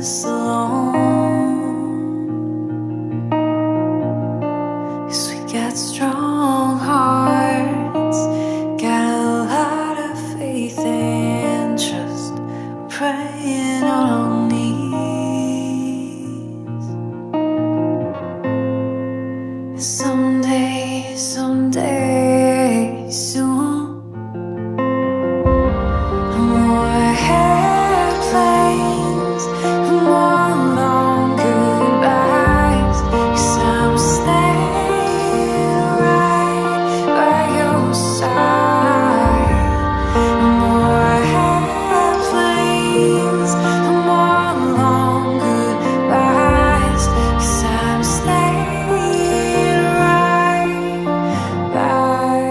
this alone. 'Cause we got strong hearts, got a lot of faith and trust, praying on our knees. Someday, someday soon, more airplanes, more long goodbyes. 'Cause I'm staying right by your side. More airplanes, more long goodbyes. 'Cause I'm staying right by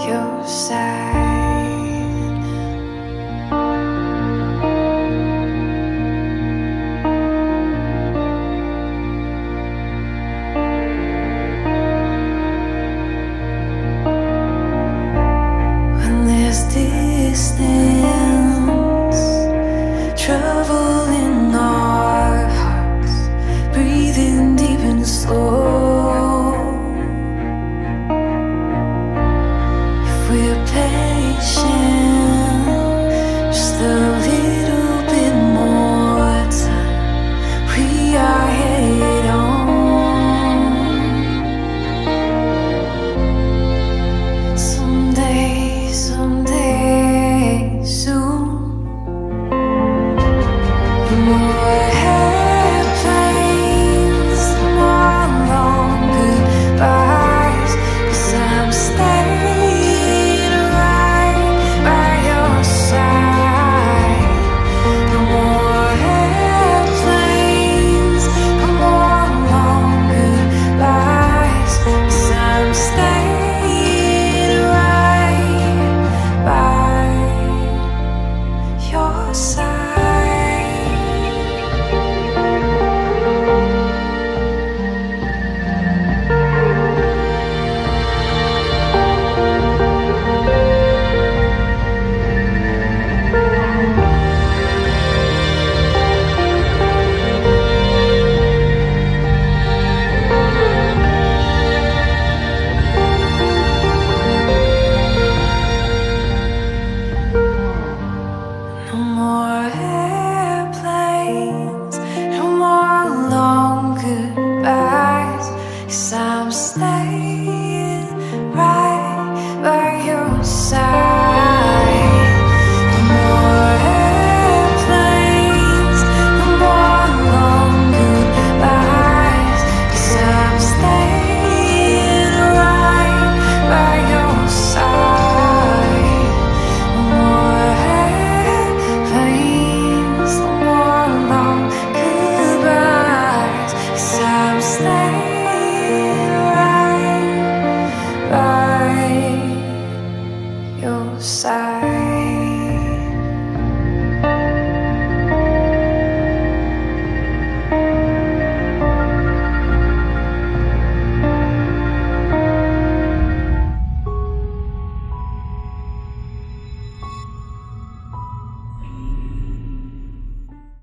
your side. When there's distance, trouble in our hearts, breathing deep and slow. If we're patient, just a little bit more time, we are headed on. Someday, someday soon, more